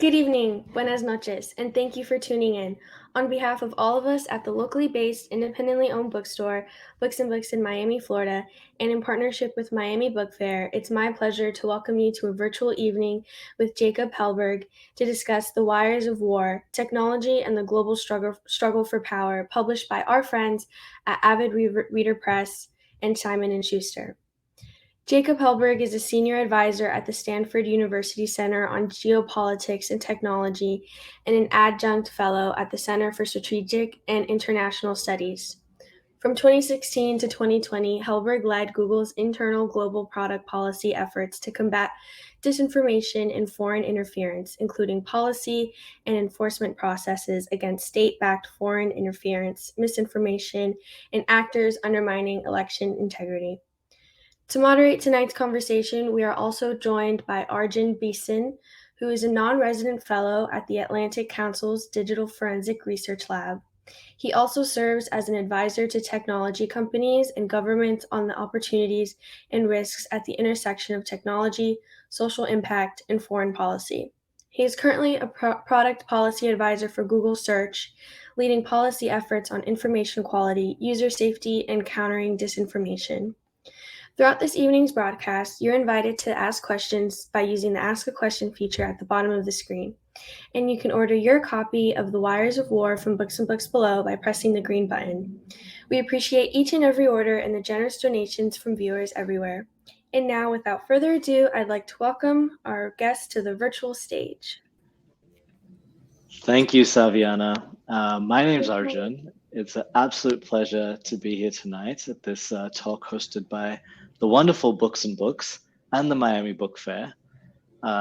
Good evening, buenas noches, and thank you for tuning in. On behalf of all of us at the locally based, independently owned bookstore, Books and Books in Miami, Florida, and in partnership with Miami Book Fair, it's my pleasure to welcome you to a virtual evening with Jacob Helberg to discuss The Wires of War, Technology and the Global Struggle for Power, published by our friends at Avid Reader Press and Simon & Schuster. Jacob Helberg is a senior advisor at the Stanford University Center on Geopolitics and Technology and an adjunct fellow at the Center for Strategic and International Studies. From 2016 to 2020, Helberg led Google's internal global product policy efforts to combat disinformation and foreign interference, including policy and enforcement processes against state-backed foreign interference, misinformation, and actors undermining election integrity. To moderate tonight's conversation, we are also joined by Arjun Bisen, who is a non-resident fellow at the Atlantic Council's Digital Forensic Research Lab. He also serves as an advisor to technology companies and governments on the opportunities and risks at the intersection of technology, social impact, and foreign policy. He is currently a product policy advisor for Google Search, leading policy efforts on information quality, user safety, and countering disinformation. Throughout this evening's broadcast, you're invited to ask questions by using the Ask a Question feature at the bottom of the screen. And you can order your copy of The Wires of War from Books and Books below by pressing the green button. We appreciate each and every order and the generous donations from viewers everywhere. And now, without further ado, I'd like to welcome our guest to the virtual stage. Thank you, Saviana. My name's Arjun. It's an absolute pleasure to be here tonight at this talk hosted by the wonderful Books and Books and the Miami Book Fair.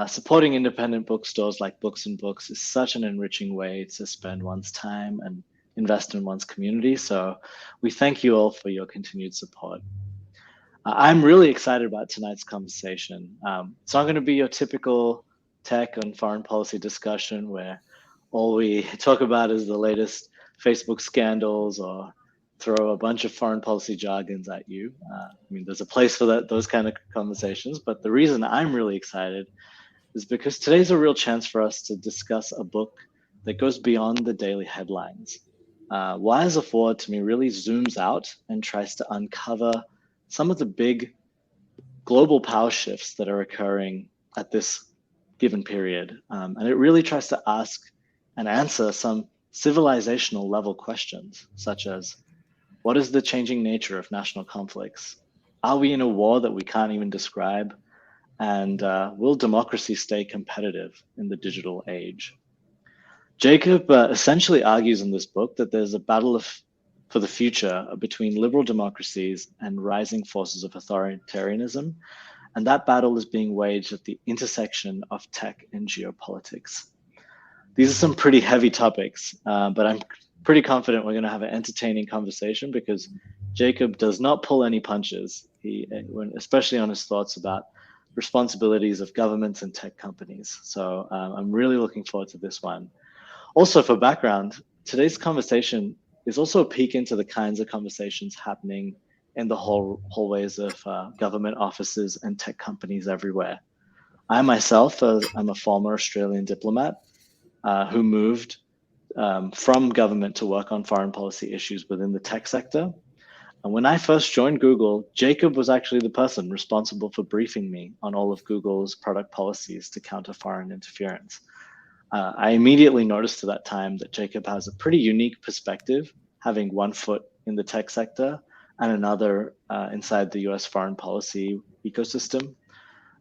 Supporting independent bookstores like Books and Books is such an enriching way to spend one's time and invest in one's community. So we thank you all for your continued support. I'm really excited about tonight's conversation. It's not going to be your typical tech and foreign policy discussion where all we talk about is the latest Facebook scandals or throw a bunch of foreign policy jargons at you. There's a place for those kind of conversations, but the reason I'm really excited is because today's a real chance for us to discuss a book that goes beyond the daily headlines. Wires of War, to me, really zooms out and tries to uncover some of the big global power shifts that are occurring at this given period. And it really tries to ask and answer some civilizational level questions, such as, what is the changing nature of national conflicts? Are we in a war that we can't even describe? And will democracy stay competitive in the digital age? Jacob essentially argues in this book that there's a battle for the future between liberal democracies and rising forces of authoritarianism. And that battle is being waged at the intersection of tech and geopolitics. These are some pretty heavy topics, but I'm pretty confident we're going to have an entertaining conversation because Jacob does not pull any punches, especially on his thoughts about responsibilities of governments and tech companies. So I'm really looking forward to this one. Also, for background, today's conversation is also a peek into the kinds of conversations happening in the hallways of government offices and tech companies everywhere. I myself, I'm a former Australian diplomat who moved from government to work on foreign policy issues within the tech sector. And when I first joined Google, Jacob was actually the person responsible for briefing me on all of Google's product policies to counter foreign interference. I immediately noticed at that time that Jacob has a pretty unique perspective, having one foot in the tech sector and another inside the US foreign policy ecosystem,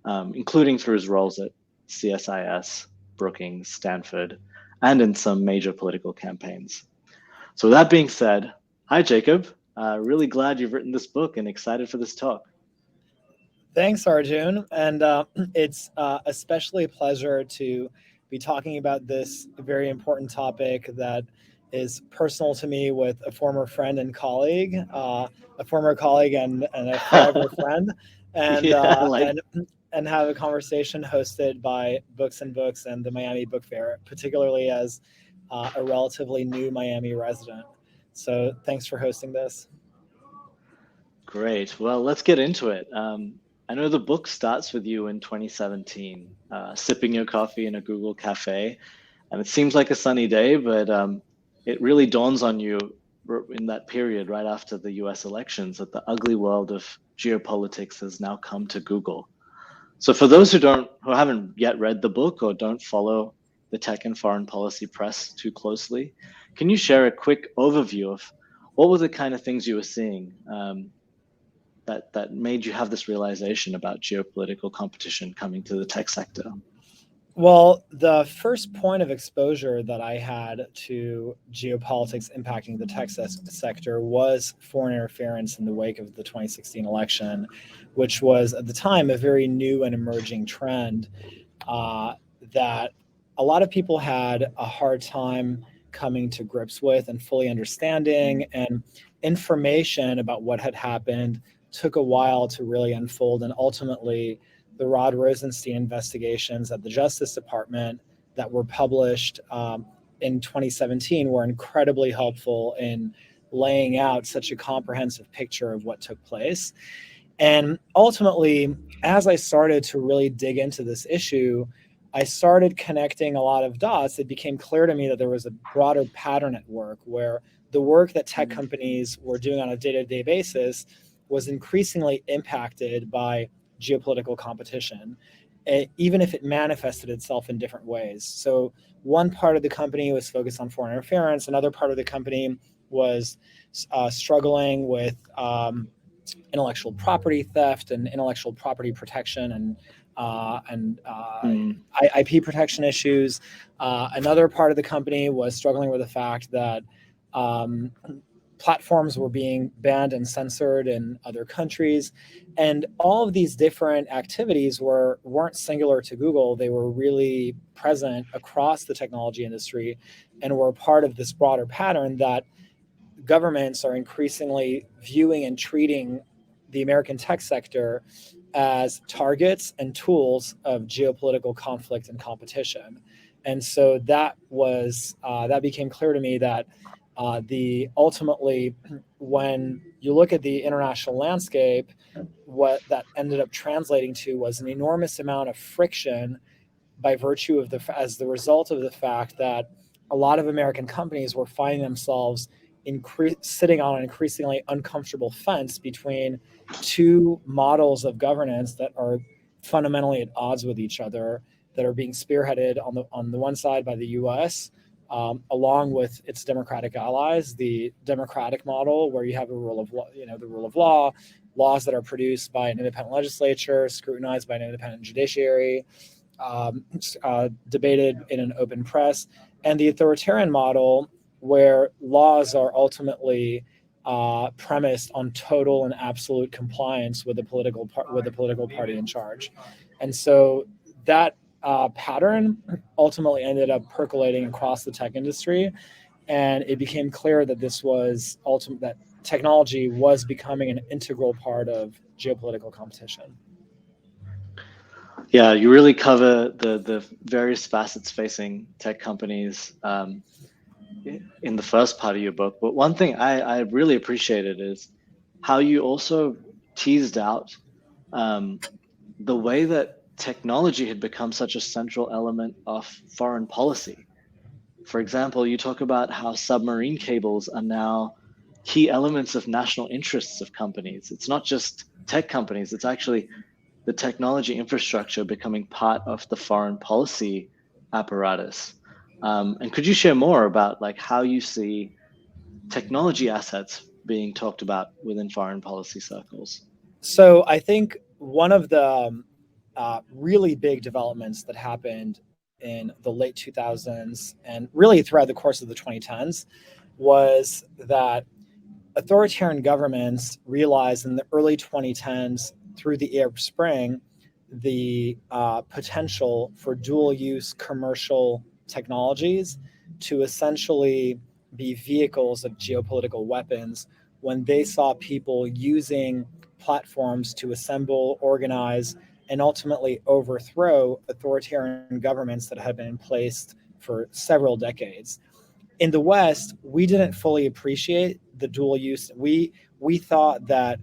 including through his roles at CSIS, Brookings, Stanford, and in some major political campaigns. So with that being said, hi, Jacob. Really glad you've written this book and excited for this talk. Thanks, Arjun. And it's especially a pleasure to be talking about this very important topic that is personal to me with a former friend and colleague, and a forever friend, and have a conversation hosted by Books and Books and the Miami Book Fair, particularly as a relatively new Miami resident. So thanks for hosting this. Great. Well, let's get into it. I know the book starts with you in 2017, sipping your coffee in a Google cafe, and it seems like a sunny day, but it really dawns on you in that period right after the US elections that the ugly world of geopolitics has now come to Google. So for those who haven't yet read the book or don't follow the tech and foreign policy press too closely, can you share a quick overview of what were the kind of things you were seeing that made you have this realization about geopolitical competition coming to the tech sector? Well, the first point of exposure that I had to geopolitics impacting the tech sector was foreign interference in the wake of the 2016 election, which was at the time a very new and emerging trend that a lot of people had a hard time coming to grips with and fully understanding, and information about what had happened took a while to really unfold. And ultimately, the Rod Rosenstein investigations at the Justice Department that were published in 2017 were incredibly helpful in laying out such a comprehensive picture of what took place. And ultimately, as I started to really dig into this issue, I started connecting a lot of dots. It became clear to me that there was a broader pattern at work where the work that tech companies were doing on a day-to-day basis was increasingly impacted by geopolitical competition, even if it manifested itself in different ways. So one part of the company was focused on foreign interference. Another part of the company was struggling with intellectual property theft and intellectual property protection and IP protection issues. Another part of the company was struggling with the fact that platforms were being banned and censored in other countries. And all of these different activities weren't singular to Google. They were really present across the technology industry and were part of this broader pattern that governments are increasingly viewing and treating the American tech sector as targets and tools of geopolitical conflict and competition. And so that became clear to me that ultimately, when you look at the international landscape, what that ended up translating to was an enormous amount of friction by virtue of as the result of the fact that a lot of American companies were finding themselves sitting on an increasingly uncomfortable fence between two models of governance that are fundamentally at odds with each other, that are being spearheaded on the one side by the U.S., along with its democratic allies, the democratic model where you have a rule of law, the rule of law, laws that are produced by an independent legislature, scrutinized by an independent judiciary, debated in an open press, and the authoritarian model where laws are ultimately premised on total and absolute compliance with the political party in charge. And so that pattern ultimately ended up percolating across the tech industry, and it became clear that that technology was becoming an integral part of geopolitical competition. Yeah, you really cover the various facets facing tech companies in the first part of your book. But one thing I really appreciated is how you also teased out the way that technology had become such a central element of foreign policy. For example, you talk about how submarine cables are now key elements of national interests of companies. It's not just tech companies, it's actually the technology infrastructure becoming part of the foreign policy apparatus. And could you share more about how you see technology assets being talked about within foreign policy circles? So I think one of the really big developments that happened in the late 2000s and really throughout the course of the 2010s was that authoritarian governments realized in the early 2010s through the Arab Spring the potential for dual-use commercial technologies to essentially be vehicles of geopolitical weapons when they saw people using platforms to assemble, organize, and ultimately overthrow authoritarian governments that had been in place for several decades. In the West, we didn't fully appreciate the dual use. We thought that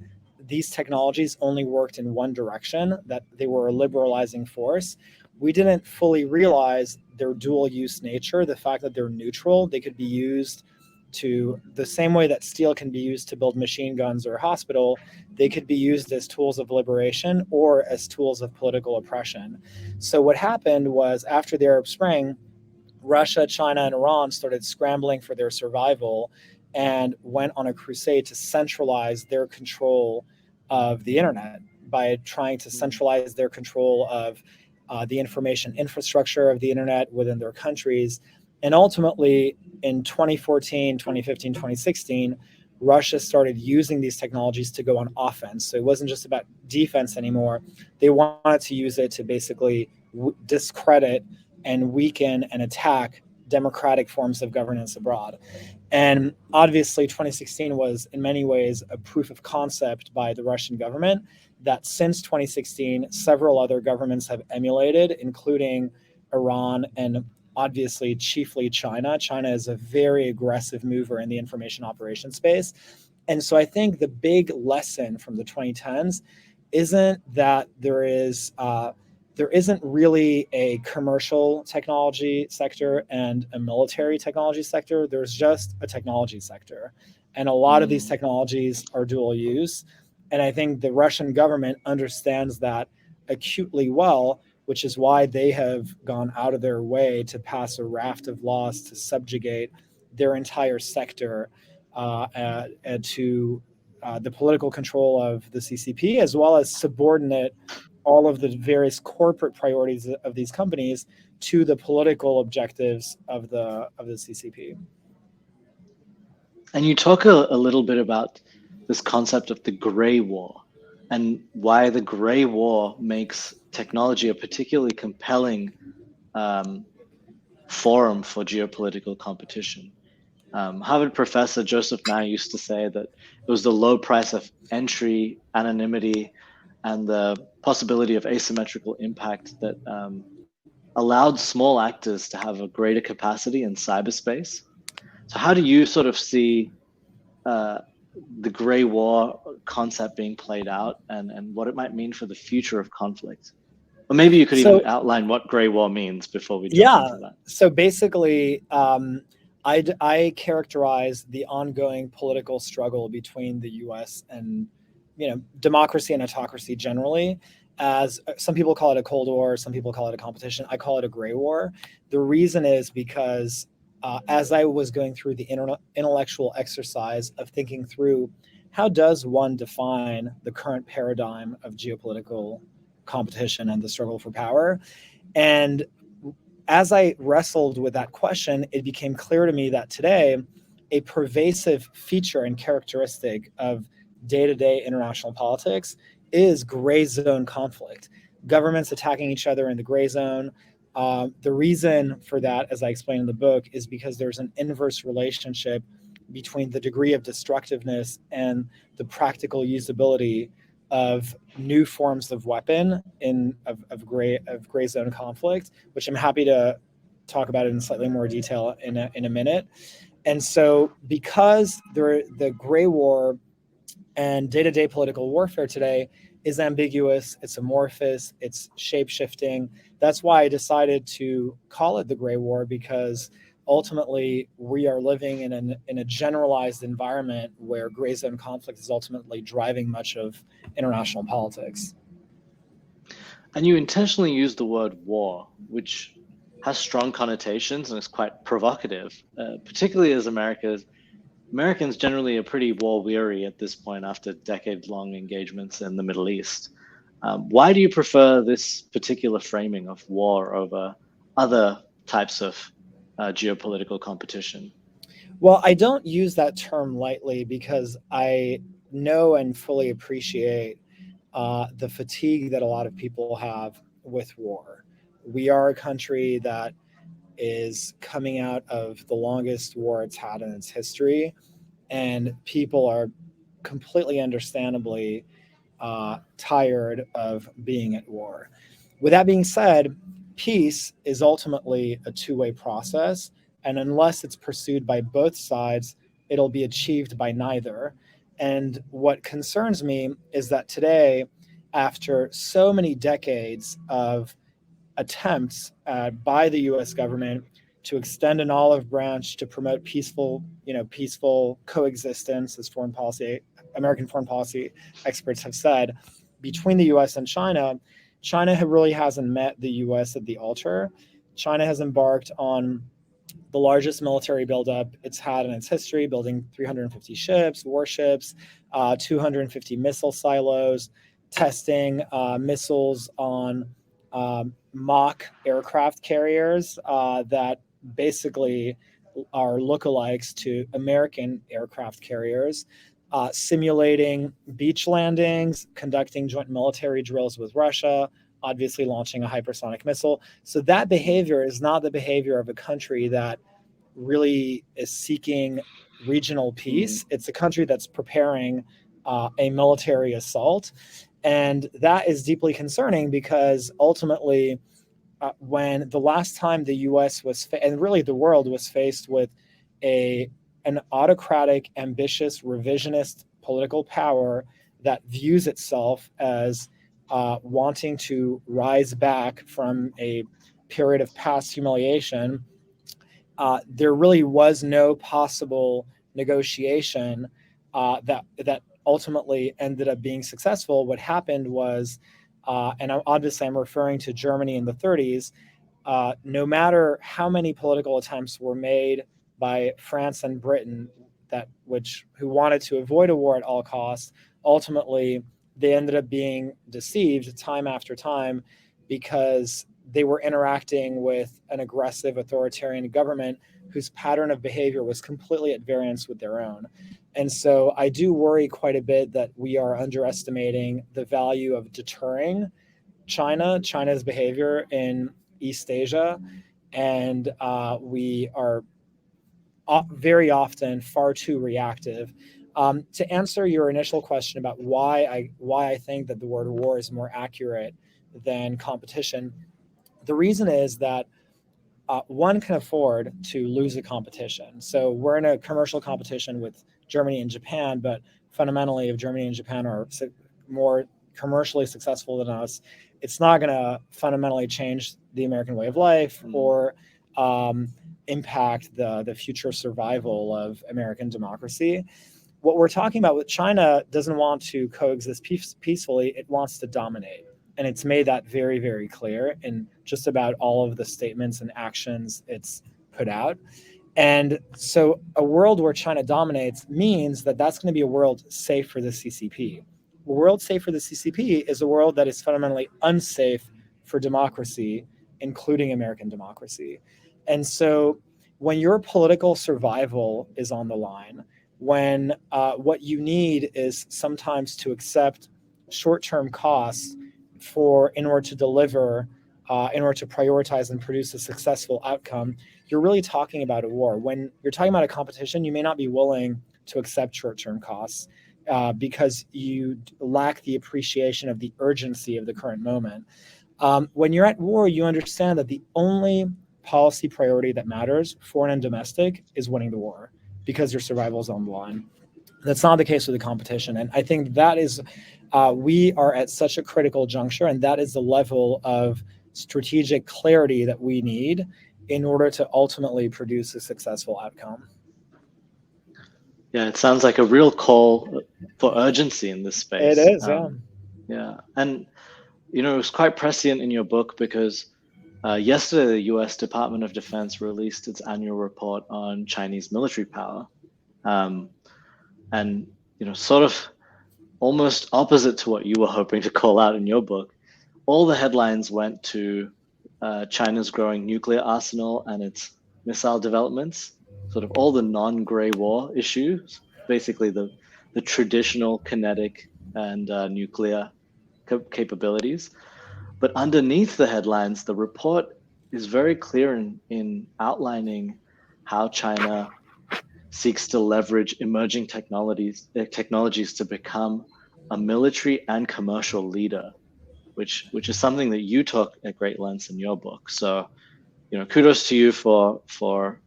these technologies only worked in one direction, that they were a liberalizing force. We didn't fully realize their dual use nature, the fact that they're neutral. They could be used to the same way that steel can be used to build machine guns or a hospital, they could be used as tools of liberation or as tools of political oppression. So what happened was after the Arab Spring, Russia, China, and Iran started scrambling for their survival and went on a crusade to centralize their control of the internet by trying to centralize their control of the information infrastructure of the internet within their countries. And ultimately, in 2014, 2015, 2016, Russia started using these technologies to go on offense. So it wasn't just about defense anymore. They wanted to use it to basically discredit and weaken and attack democratic forms of governance abroad. And obviously, 2016 was in many ways a proof of concept by the Russian government that since 2016, several other governments have emulated, including Iran and obviously chiefly China. China is a very aggressive mover in the information operations space. And so I think the big lesson from the 2010s isn't that there isn't really a commercial technology sector and a military technology sector. There's just a technology sector. And a lot of these technologies are dual use. And I think the Russian government understands that acutely well, which is why they have gone out of their way to pass a raft of laws to subjugate their entire sector to the political control of the CCP, as well as subordinate all of the various corporate priorities of these companies to the political objectives of the CCP. And you talk a little bit about this concept of the gray war and why the gray war makes technology a particularly compelling forum for geopolitical competition. Harvard professor Joseph Nye used to say that it was the low price of entry, anonymity, and the possibility of asymmetrical impact that allowed small actors to have a greater capacity in cyberspace. So how do you sort of see the gray war concept being played out and what it might mean for the future of conflict? Or maybe you could even outline what gray war means before we jump into that. So basically, I characterize the ongoing political struggle between the U.S. and democracy and autocracy generally as some people call it a Cold War, some people call it a competition. I call it a gray war. The reason is because as I was going through the intellectual exercise of thinking through how does one define the current paradigm of geopolitical competition and the struggle for power, and as I wrestled with that question, it became clear to me that today a pervasive feature and characteristic of day-to-day international politics is gray zone conflict. Governments attacking each other in the gray zone. The reason for that, as I explained in the book, is because there's an inverse relationship between the degree of destructiveness and the practical usability of new forms of weapon of gray zone conflict, which I'm happy to talk about in slightly more detail in a minute. And so because the gray war and day-to-day political warfare today is ambiguous, it's amorphous, it's shape-shifting. That's why I decided to call it the gray war, because ultimately we are living in a generalized environment where gray zone conflict is ultimately driving much of international politics. And you intentionally use the word war, which has strong connotations and is quite provocative, particularly as Americans generally are pretty war weary at this point after decade-long engagements in the Middle East. Why do you prefer this particular framing of war over other types of geopolitical competition? Well, I don't use that term lightly because I know and fully appreciate the fatigue that a lot of people have with war. We are a country that is coming out of the longest war it's had in its history, and people are completely understandably tired of being at war. With that being said, peace is ultimately a two-way process, and unless it's pursued by both sides, it'll be achieved by neither. And what concerns me is that today, after so many decades of attempts by the U.S. government to extend an olive branch to promote peaceful coexistence, as American foreign policy experts have said, between the U.S. and China, China really hasn't met the U.S. at the altar. China has embarked on the largest military buildup it's had in its history, building 350 ships, warships, 250 missile silos, testing missiles on mock aircraft carriers that basically are lookalikes to American aircraft carriers, simulating beach landings, conducting joint military drills with Russia, obviously launching a hypersonic missile. So that behavior is not the behavior of a country that really is seeking regional peace. It's a country that's preparing a military assault. And that is deeply concerning because ultimately, when the last time the US and really the world was faced with an autocratic, ambitious, revisionist political power that views itself as wanting to rise back from a period of past humiliation, there really was no possible negotiation that ultimately ended up being successful. What happened was, and obviously I'm referring to Germany in the 30s, no matter how many political attempts were made by France and Britain who wanted to avoid a war at all costs, ultimately they ended up being deceived time after time because they were interacting with an aggressive authoritarian government whose pattern of behavior was completely at variance with their own. And so I do worry quite a bit that we are underestimating the value of deterring China's behavior in East Asia, and we are very often far too reactive. To answer your initial question about why I think that the word war is more accurate than competition, the reason is that one can afford to lose a competition. So we're in a commercial competition with Germany and Japan, but fundamentally, if Germany and Japan are more commercially successful than us, it's not going to fundamentally change the American way of life or impact the future survival of American democracy. What we're talking about with China doesn't want to coexist peacefully. It wants to dominate. And it's made that very, very clear in just about all of the statements and actions it's put out. And so a world where China dominates means that that's going to be a world safe for the CCP. A world safe for the CCP is a world that is fundamentally unsafe for democracy, including American democracy. And so when your political survival is on the line, when what you need is sometimes to accept short-term costs in order to deliver, in order to prioritize and produce a successful outcome, you're really talking about a war. When you're talking about a competition, you may not be willing to accept short-term costs because you lack the appreciation of the urgency of the current moment. When you're at war, you understand that the only policy priority that matters, foreign and domestic, is winning the war because your survival is on the line. That's not the case with the competition. And I think that is, we are at such a critical juncture, and that is the level of strategic clarity that we need in order to ultimately produce a successful outcome. Yeah, it sounds like a real call for urgency in this space. It is, yeah. And, it was quite prescient in your book because yesterday the US Department of Defense released its annual report on Chinese military power. And, sort of almost opposite to what you were hoping to call out in your book, all the headlines went to China's growing nuclear arsenal and its missile developments, sort of all the non-gray war issues, basically the traditional kinetic and nuclear capabilities. But underneath the headlines, the report is very clear in outlining how China seeks to leverage emerging technologies to become a military and commercial leader, which is something that you talk at great lengths in your book. So, kudos to you for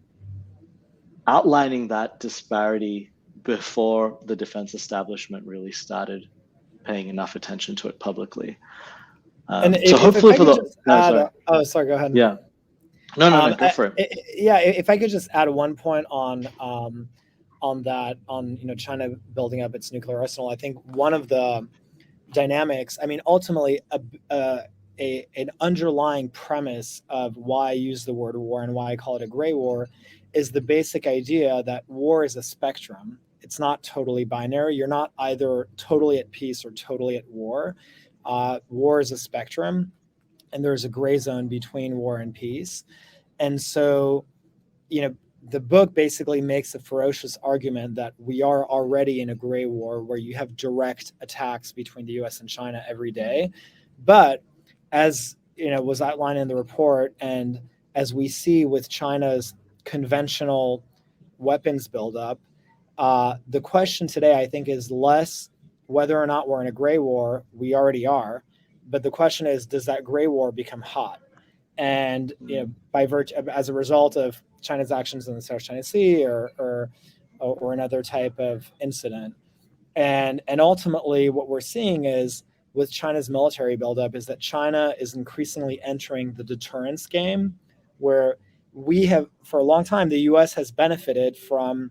outlining that disparity before the defense establishment really started paying enough attention to it publicly. And So if hopefully I for could the just no, add, sorry, sorry, go ahead. yeah, no, go for it. Yeah, if I could just add one point on that, on China building up its nuclear arsenal. I think one of the dynamics, I mean, ultimately, an underlying premise of why I use the word war and why I call it a gray war is the basic idea that war is a spectrum. It's not totally binary. You're not either totally at peace or totally at war. War is a spectrum, and there's a gray zone between war and peace. And so, the book basically makes a ferocious argument that we are already in a gray war where you have direct attacks between the US and China every day. But as was outlined in the report, and as we see with China's conventional weapons buildup, the question today, I think, is less whether or not we're in a gray war. We already are. But the question is, does that gray war become hot? And by virtue, as a result of China's actions in the South China Sea or another type of incident, and ultimately what we're seeing is with China's military buildup is that China is increasingly entering the deterrence game, where we have for a long time the U.S. has benefited from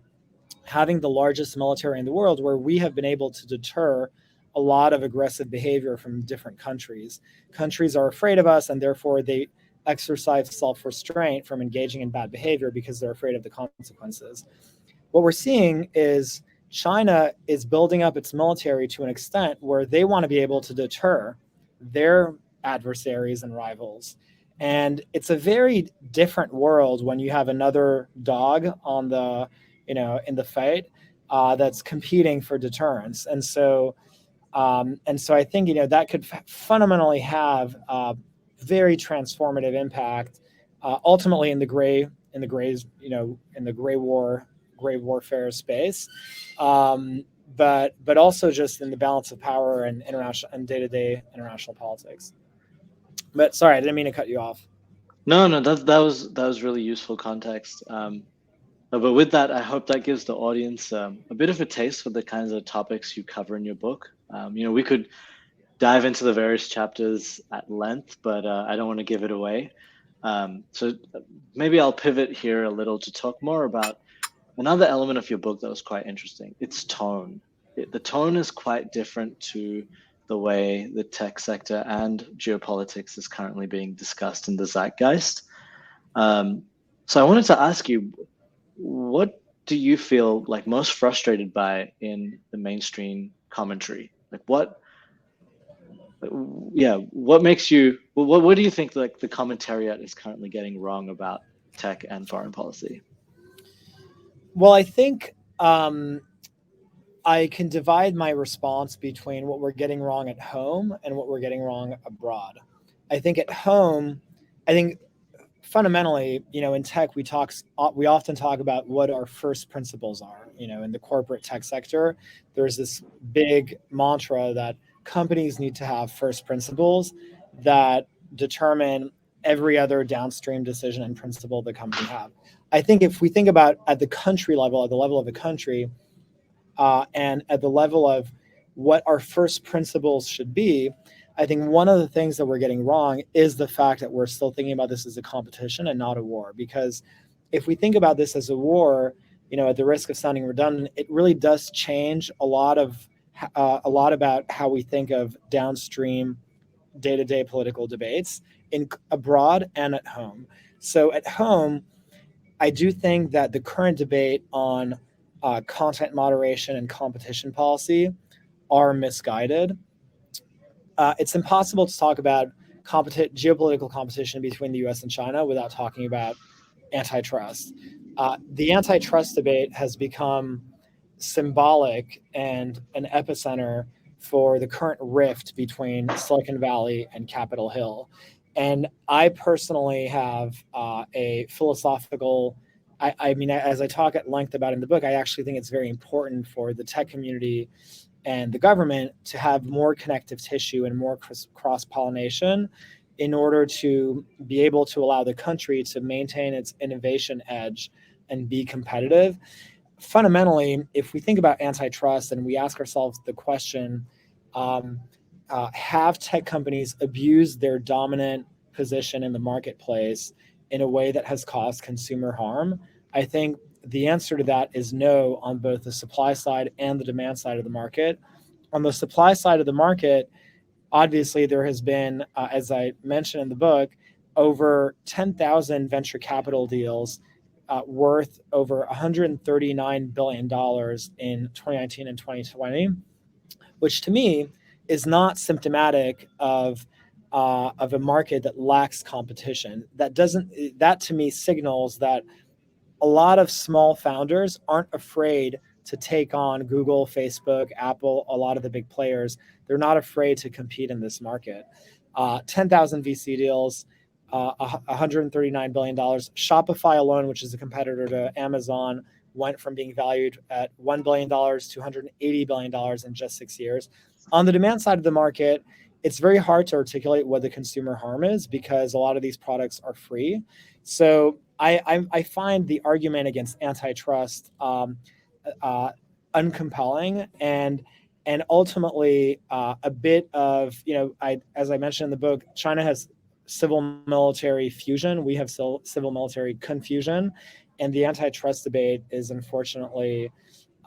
having the largest military in the world, where we have been able to deter a lot of aggressive behavior from different countries. Countries are afraid of us, and therefore they exercise self-restraint from engaging in bad behavior because they're afraid of the consequences. What we're seeing is China is building up its military to an extent where they want to be able to deter their adversaries and rivals. And it's a very different world when you have another dog on the, in the fight that's competing for deterrence. And so I think that could fundamentally have very transformative impact, ultimately in the gray warfare space, but also just in the balance of power and international and day-to-day international politics. But sorry, I didn't mean to cut you off. No, that was really useful context. But with that, I hope that gives the audience a bit of a taste for the kinds of topics you cover in your book. We could dive into the various chapters at length, but I don't want to give it away. So maybe I'll pivot here a little to talk more about another element of your book that was quite interesting. Its tone. The tone is quite different to the way the tech sector and geopolitics is currently being discussed in the zeitgeist. So I wanted to ask you, what do you feel like most frustrated by in the mainstream commentary? Like what makes you, what do you think like the commentariat is currently getting wrong about tech and foreign policy? Well, I think I can divide my response between what we're getting wrong at home and what we're getting wrong abroad. I think at home, fundamentally, in tech, we often talk about what our first principles are. In the corporate tech sector, there's this big mantra that companies need to have first principles that determine every other downstream decision and principle the company have. I think if we think about at the country level, at the level of the country, and at the level of what our first principles should be, I think one of the things that we're getting wrong is the fact that we're still thinking about this as a competition and not a war. Because if we think about this as a war, at the risk of sounding redundant, it really does change a lot about how we think of downstream day-to-day political debates in abroad and at home. So at home, I do think that the current debate on content moderation and competition policy are misguided. It's impossible to talk about geopolitical competition between the US and China without talking about antitrust. The antitrust debate has become symbolic and an epicenter for the current rift between Silicon Valley and Capitol Hill. And I personally have a philosophical, I mean, as I talk at length about in the book, I actually think it's very important for the tech community and the government to have more connective tissue and more cross-pollination in order to be able to allow the country to maintain its innovation edge and be competitive. fundamentally, if we think about antitrust and we ask ourselves the question, um, have tech companies abused their dominant position in the marketplace in a way that has caused consumer harm? I think the answer to that is no on both the supply side and the demand side of the market. On the supply side of the market, obviously there has been, as I mentioned in the book, over 10,000 venture capital deals worth over $139 billion in 2019 and 2020, which to me is not symptomatic of a market that lacks competition. That to me signals that a lot of small founders aren't afraid to take on Google, Facebook, Apple, a lot of the big players. They're not afraid to compete in this market. 10,000 VC deals, $139 billion. Shopify alone, which is a competitor to Amazon, went from being valued at $1 billion to $180 billion in just 6 years. On the demand side of the market, it's very hard to articulate what the consumer harm is because a lot of these products are free. So I find the argument against antitrust uncompelling and ultimately a bit of, as I mentioned in the book, China has civil military fusion. We have civil military confusion, and the antitrust debate is unfortunately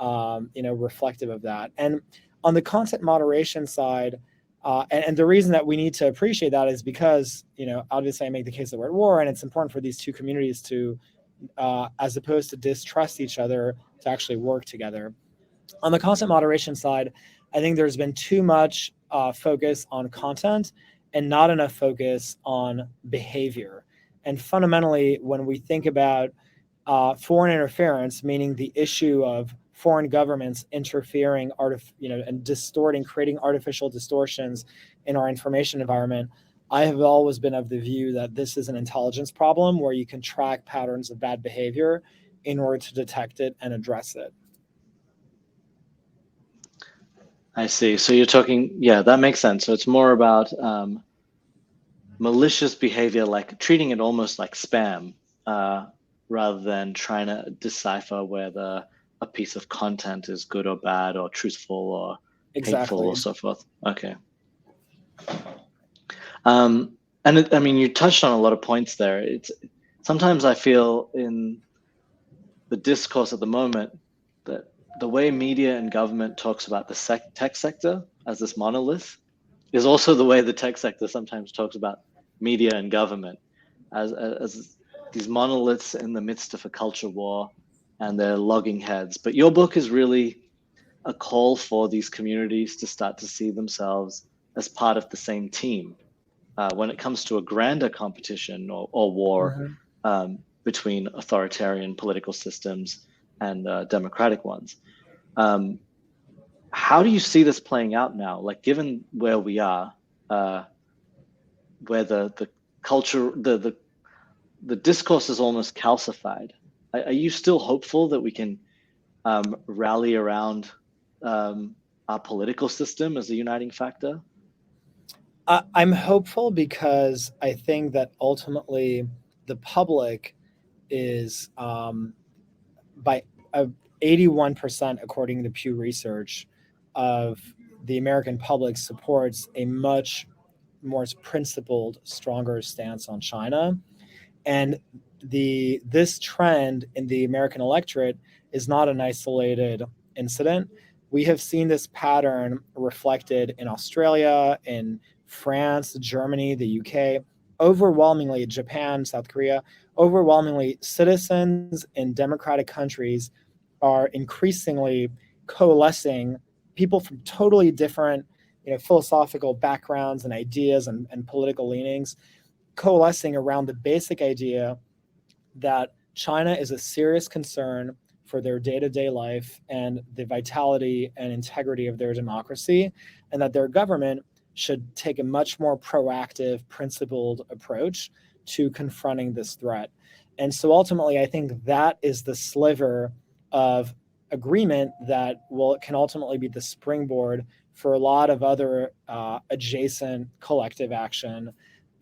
reflective of that. And on the content moderation side, and the reason that we need to appreciate that is because, obviously I make the case that we're at war, and it's important for these two communities to, as opposed to distrust each other, to actually work together. On the content moderation side, I think there's been too much focus on content and not enough focus on behavior. And fundamentally, when we think about foreign interference, meaning the issue of foreign governments interfering, and distorting, creating artificial distortions in our information environment, I have always been of the view that this is an intelligence problem where you can track patterns of bad behavior in order to detect it and address it. I see. So you're talking, yeah, that makes sense. So it's more about malicious behavior, like treating it almost like spam, rather than trying to decipher whether a piece of content is good or bad or truthful or hateful or so forth. Okay. You touched on a lot of points there. Sometimes I feel in the discourse at the moment that the way media and government talks about the tech sector as this monolith is also the way the tech sector sometimes talks about media and government as these monoliths in the midst of a culture war, and they're logging heads. But your book is really a call for these communities to start to see themselves as part of the same team when it comes to a grander competition or war between authoritarian political systems and democratic ones. How do you see this playing out now? Like, given where we are, where the culture, the discourse is almost calcified. Are you still hopeful that we can rally around our political system as a uniting factor? I'm hopeful because I think that ultimately the public is by 81%, according to Pew Research, of the American public supports a much more principled, stronger stance on China. And this trend in the American electorate is not an isolated incident. We have seen this pattern reflected in Australia, in France, Germany, the UK, overwhelmingly Japan, South Korea. Overwhelmingly, citizens in democratic countries are increasingly coalescing, people from totally different philosophical backgrounds and ideas and political leanings, coalescing around the basic idea that China is a serious concern for their day-to-day life and the vitality and integrity of their democracy, and that their government should take a much more proactive, principled approach to confronting this threat. And so ultimately, I think that is the sliver of agreement that can ultimately be the springboard for a lot of other adjacent collective action.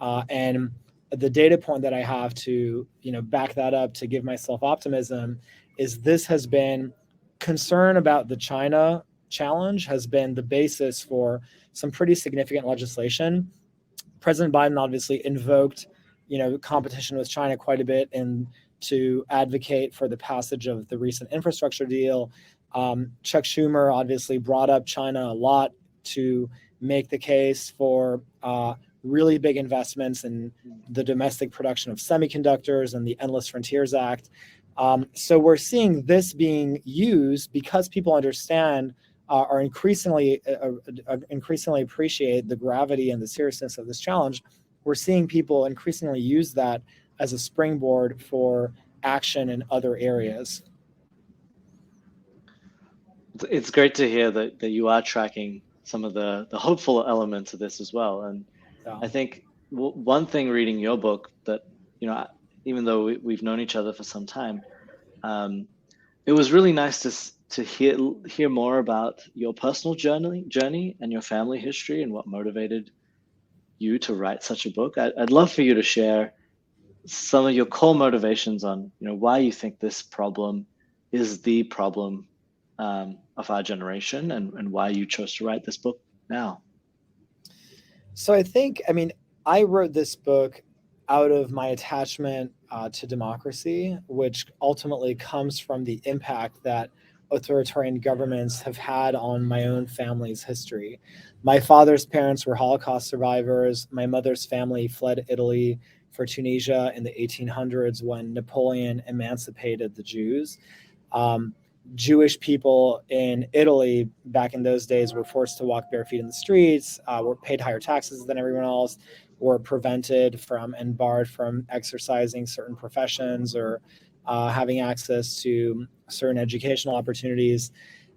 And the data point that I have to back that up, to give myself optimism, is this has been concern about the China challenge has been the basis for some pretty significant legislation. President Biden obviously invoked, competition with China quite a bit and to advocate for the passage of the recent infrastructure deal. Chuck Schumer obviously brought up China a lot to make the case for really big investments in the domestic production of semiconductors and the Endless Frontiers Act. So we're seeing this being used because people understand are increasingly appreciate the gravity and the seriousness of this challenge. We're seeing people increasingly use that as a springboard for action in other areas. It's great to hear that you are tracking some of the hopeful elements of this as well. And Yeah. I think one thing reading your book that, even though we've known each other for some time, it was really nice to hear more about your personal journey and your family history and what motivated you to write such a book. I'd love for you to share some of your core motivations on, why you think this problem is the problem of our generation, and why you chose to write this book now. So I wrote this book out of my attachment to democracy, which ultimately comes from the impact that authoritarian governments have had on my own family's history. My father's parents were Holocaust survivors. My mother's family fled Italy for Tunisia in the 1800s when Napoleon emancipated the Jews. Jewish people in Italy back in those days were forced to walk bare feet in the streets, were paid higher taxes than everyone else, were prevented from and barred from exercising certain professions or having access to certain educational opportunities.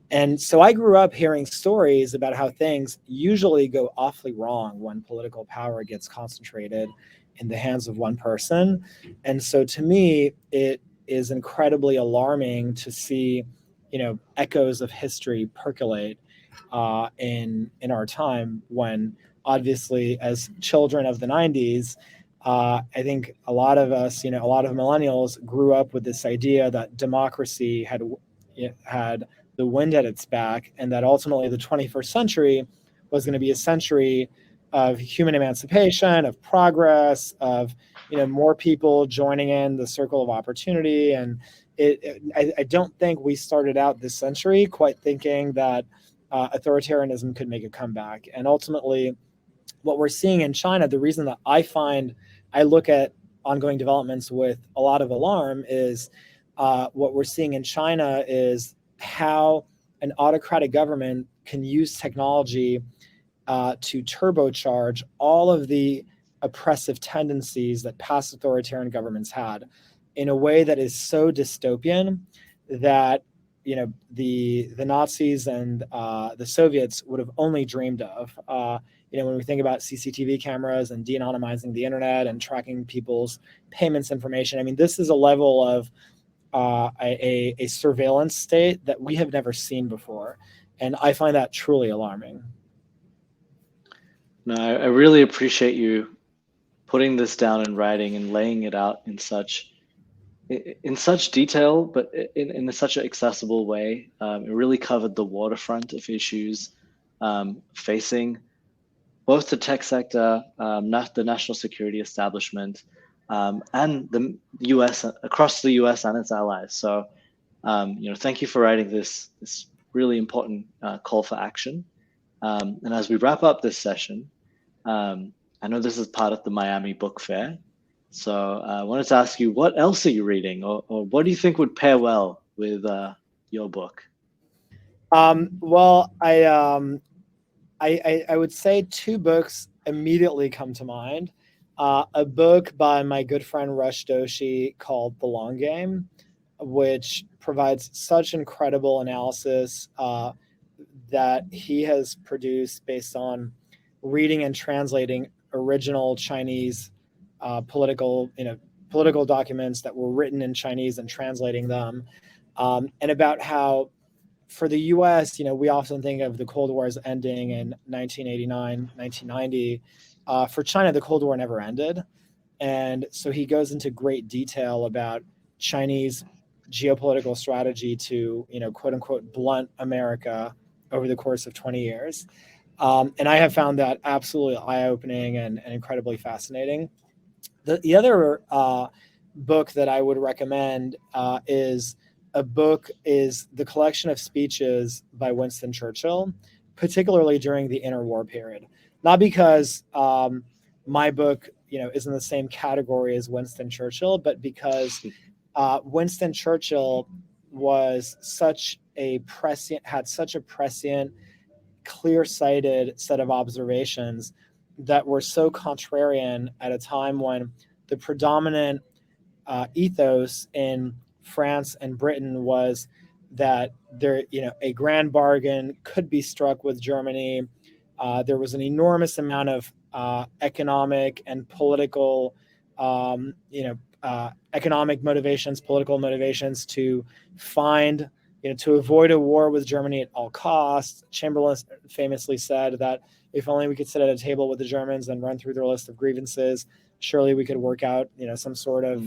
And so I grew up hearing stories about how things usually go awfully wrong when political power gets concentrated in the hands of one person. And so to me, it is incredibly alarming to see, echoes of history percolate in our time when obviously as children of the 90s, I think a lot of us, a lot of millennials grew up with this idea that democracy had the wind at its back, and that ultimately the 21st century was going to be a century of human emancipation, of progress, of more people joining in the circle of opportunity. And I don't think we started out this century quite thinking that authoritarianism could make a comeback. And ultimately, what we're seeing in China, the reason that I look at ongoing developments with a lot of alarm is what we're seeing in China is how an autocratic government can use technology to turbocharge all of the oppressive tendencies that past authoritarian governments had in a way that is so dystopian that the Nazis and the Soviets would have only dreamed of. When we think about CCTV cameras and de-anonymizing the internet and tracking people's payments information, this is a level of a surveillance state that we have never seen before, and I find that truly alarming. No, I really appreciate you putting this down in writing and laying it out in such detail, but in such an accessible way. It really covered the waterfront of issues facing both the tech sector, the national security establishment, and the U.S. across the U.S. and its allies. So, thank you for writing this really important call for action. And as we wrap up this session, I know this is part of the Miami Book Fair. So I wanted to ask you, what else are you reading, or what do you think would pair well with your book? Well, I would say two books immediately come to mind. A book by my good friend Rush Doshi called The Long Game, which provides such incredible analysis that he has produced based on reading and translating original Chinese political documents that were written in Chinese and translating them, and about how for the U.S., we often think of the Cold War as ending in 1989, 1990. For China, the Cold War never ended. And so he goes into great detail about Chinese geopolitical strategy to, quote unquote, blunt America over the course of 20 years. And I have found that absolutely eye-opening and incredibly fascinating. The other book that I would recommend is the collection of speeches by Winston Churchill, particularly during the interwar period. Not because my book, is in the same category as Winston Churchill, but because Winston Churchill was had such a prescient, clear-sighted set of observations that were so contrarian at a time when the predominant ethos in France and Britain was that a grand bargain could be struck with Germany. There was an enormous amount of economic and political, economic motivations, political motivations to find, to avoid a war with Germany at all costs. Chamberlain famously said that if only we could sit at a table with the Germans and run through their list of grievances, surely we could work out, some sort of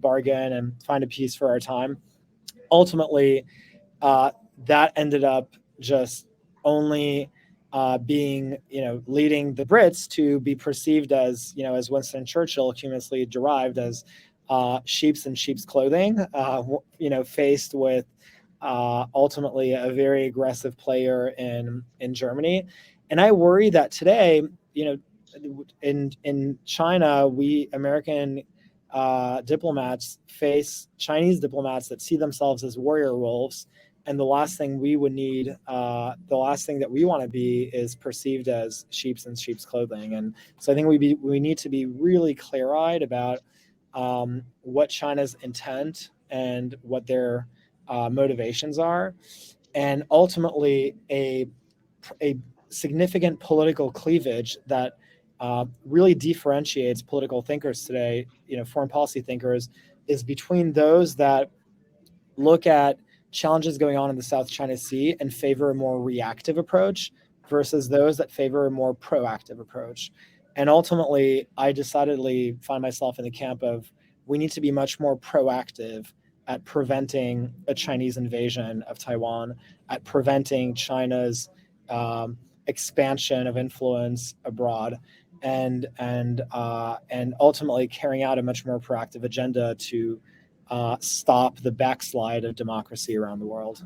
bargain and find a peace for our time. Ultimately, that ended up just only being, leading the Brits to be perceived as, as Winston Churchill famously derived as sheeps in sheep's clothing, faced with ultimately a very aggressive player in Germany. And I worry that today, in China, we American diplomats face Chinese diplomats that see themselves as warrior wolves. And the last thing we would need, the last thing that we want to be is perceived as sheeps in sheep's clothing. And so I think we need to be really clear-eyed about what China's intent and what their motivations are. And ultimately a significant political cleavage that really differentiates political thinkers today, foreign policy thinkers, is between those that look at challenges going on in the South China Sea and favor a more reactive approach versus those that favor a more proactive approach. And ultimately, I decidedly find myself in the camp of we need to be much more proactive at preventing a Chinese invasion of Taiwan, at preventing China's expansion of influence abroad, and ultimately carrying out a much more proactive agenda to stop the backslide of democracy around the world.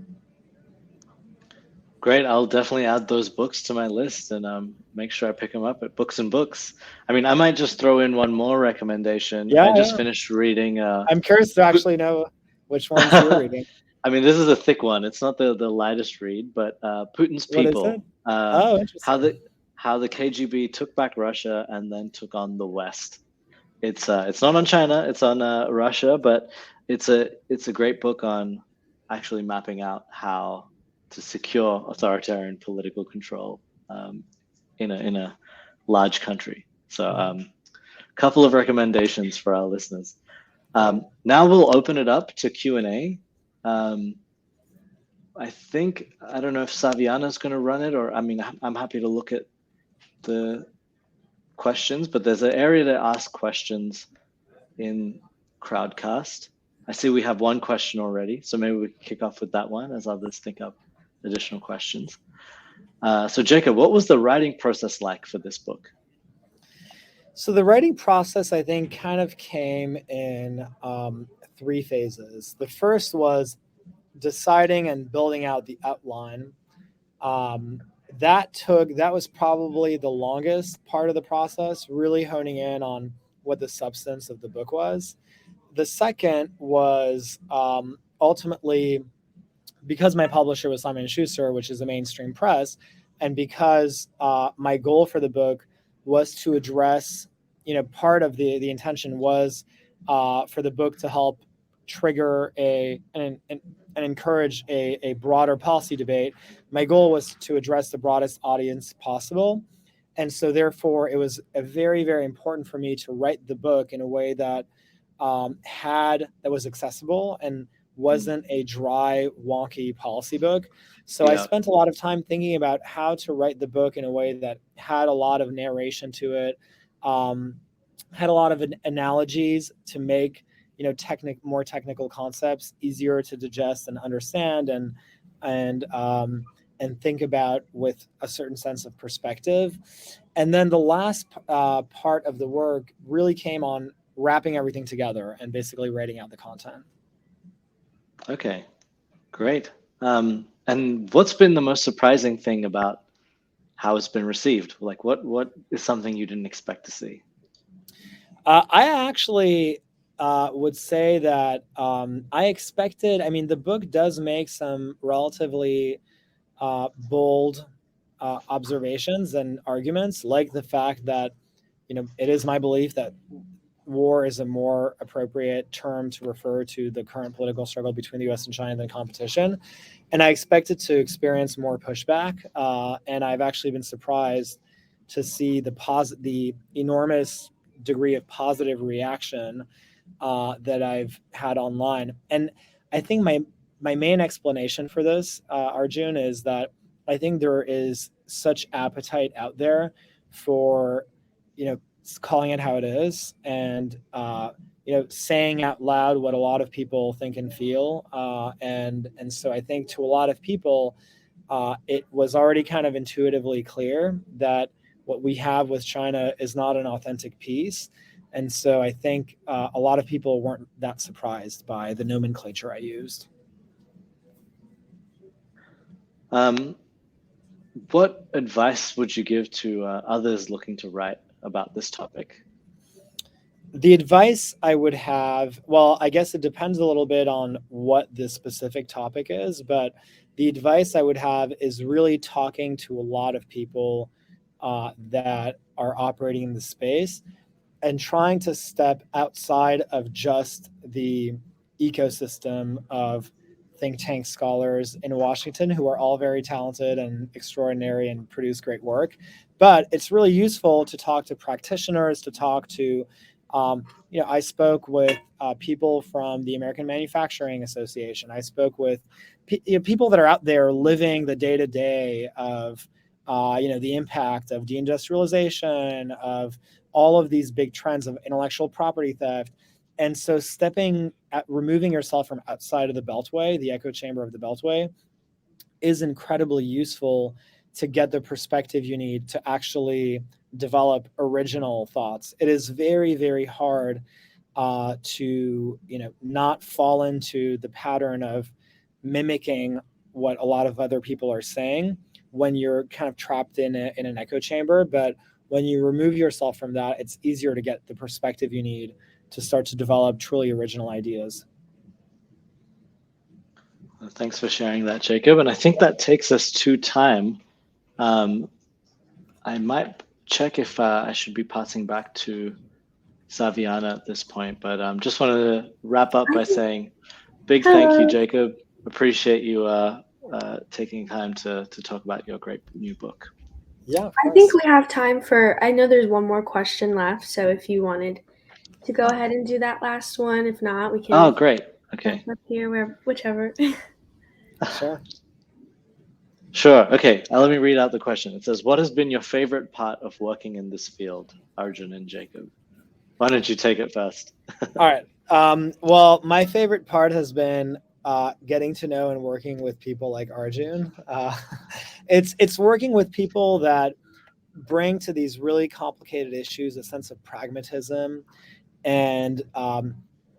Great. I'll definitely add those books to my list and make sure I pick them up at Books and Books. I mean, I might just throw in one more recommendation. Yeah, I just finished reading. I'm curious to actually know which ones you're reading. I mean, this is a thick one. It's not the lightest read, but Putin's People. What is it? Interesting. How the KGB took back Russia and then took on the West. It's not on China. It's on Russia, but it's a great book on actually mapping out how to secure authoritarian political control in a large country. So a couple of recommendations for our listeners. Now we'll open it up to Q&A. I don't know if Saviana's going to run it, or I'm happy to look at the questions, but there's an area to ask questions in Crowdcast. I see we have one question already, so maybe we can kick off with that one as others think up additional questions. So Jacob, what was the writing process like for this book? So the writing process, I think, kind of came in 3 phases. The first was deciding and building out the outline. That was probably the longest part of the process, really honing in on what the substance of the book was. The second was ultimately, because my publisher was Simon & Schuster, which is a mainstream press, and because my goal for the book was to address, part of the intention was for the book to help trigger and encourage a broader policy debate. My goal was to address the broadest audience possible. And so therefore, it was very, very important for me to write the book in a way that was accessible and wasn't a dry, wonky policy book. So I spent a lot of time thinking about how to write the book in a way that had a lot of narration to it, had a lot of analogies to make more technical concepts easier to digest and understand, and think about with a certain sense of perspective. And then the last part of the work really came on wrapping everything together and basically writing out the content. Okay, great. And what's been the most surprising thing about how it's been received? Like, what is something you didn't expect to see? I actually would say that I expected. I mean, the book does make some relatively bold observations and arguments, like the fact that it is my belief that war is a more appropriate term to refer to the current political struggle between the U.S. and China than competition. And I expected to experience more pushback, and I've actually been surprised to see the enormous degree of positive reaction that I've had online. And I think my main explanation for this, Arjun, is that I think there is such appetite out there for calling it how it is, and saying out loud what a lot of people think and feel, and so I think to a lot of people, it was already kind of intuitively clear that what we have with China is not an authentic peace. And so I think a lot of people weren't that surprised by the nomenclature I used. What advice would you give to others looking to write about this topic? The advice I would have, well, I guess it depends a little bit on what the specific topic is, but the advice I would have is really talking to a lot of people that are operating in the space, and trying to step outside of just the ecosystem of think tank scholars in Washington, who are all very talented and extraordinary and produce great work. But it's really useful to talk to practitioners, to talk to, I spoke with people from the American Manufacturing Association. I spoke with people that are out there living the day-to-day of, the impact of deindustrialization, of all of these big trends of intellectual property theft. And so removing yourself from outside of the beltway, the echo chamber of the beltway, is incredibly useful to get the perspective you need to actually develop original thoughts. It is very, very hard to not fall into the pattern of mimicking what a lot of other people are saying when you're kind of trapped in an echo chamber. But when you remove yourself from that, it's easier to get the perspective you need to start to develop truly original ideas. Thanks for sharing that, Jacob. And I think that takes us to time. I might check if I should be passing back to Saviana at this point, but just wanted to wrap up by saying big thank you, Jacob. Appreciate you taking time to talk about your great new book. Yeah, I think we have time I know there's one more question left, so if you wanted to go ahead and do that last one. If not, we can. Oh, great. Okay. Up here, whichever. Sure. Sure. Okay. Let me read out the question. It says, what has been your favorite part of working in this field, Arjun and Jacob? Why don't you take it first? All right. Well, my favorite part has been getting to know and working with people like Arjun. It's working with people that bring to these really complicated issues a sense of pragmatism, and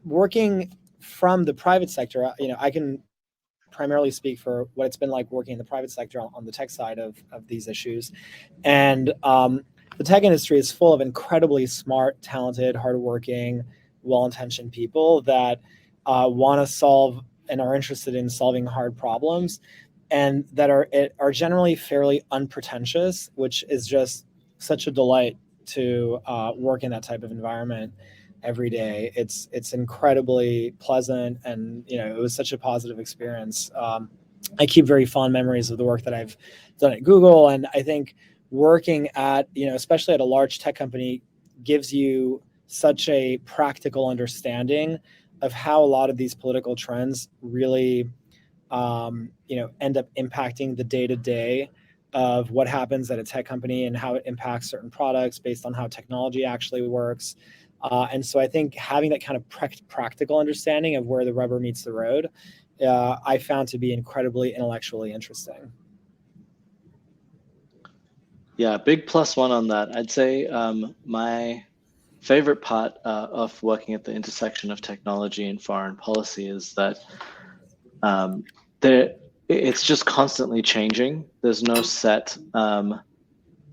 working from the private sector. I can primarily speak for what it's been like working in the private sector on the tech side of these issues. And the tech industry is full of incredibly smart, talented, hardworking, well-intentioned people that want to solve and are interested in solving hard problems, and that are generally fairly unpretentious, which is just such a delight to work in that type of environment every day. It's incredibly pleasant, and it was such a positive experience. I keep very fond memories of the work that I've done at Google, and I think working at especially at a large tech company gives you such a practical understanding of how a lot of these political trends really end up impacting the day-to-day of what happens at a tech company, and how it impacts certain products based on how technology actually works. And so I think having that kind of practical understanding of where the rubber meets the road, I found to be incredibly intellectually interesting. Yeah, big plus one on that. I'd say my favorite part of working at the intersection of technology and foreign policy is that it's just constantly changing. There's no set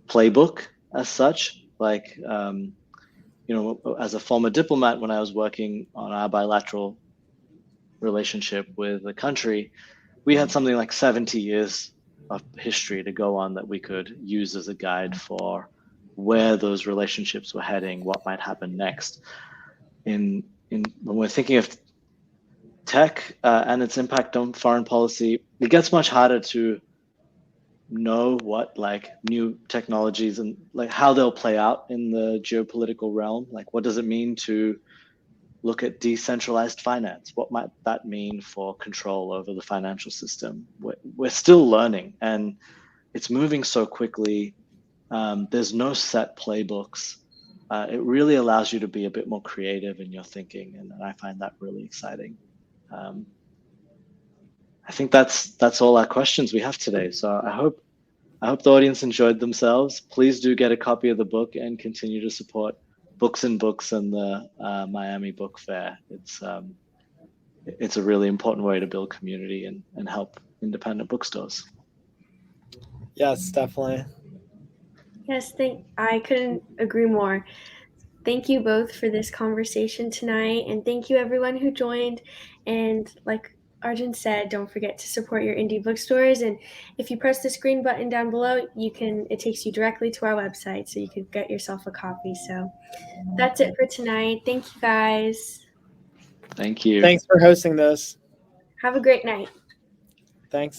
playbook as such. Like, as a former diplomat, when I was working on our bilateral relationship with the country, we had something like 70 years of history to go on that we could use as a guide for where those relationships were heading, what might happen next. When we're thinking of tech and its impact on foreign policy, it gets much harder to know what like new technologies and like how they'll play out in the geopolitical realm. Like, what does it mean to look at decentralized finance? What might that mean for control over the financial system? We're still learning, and it's moving so quickly. There's no set playbooks. It really allows you to be a bit more creative in your thinking, and I find that really exciting. I think that's all our questions we have today. So I hope the audience enjoyed themselves. Please do get a copy of the book and continue to support Books and Books and the Miami Book Fair. It's a really important way to build community and help independent bookstores. Yes, definitely. Yes, I couldn't agree more. Thank you both for this conversation tonight, and thank you everyone who joined. And like Arjun said, don't forget to support your indie bookstores. And if you press this green button down below, it takes you directly to our website, so you can get yourself a copy. So that's it for tonight. Thank you guys. Thank you. Thanks for hosting this. Have a great night. Thanks.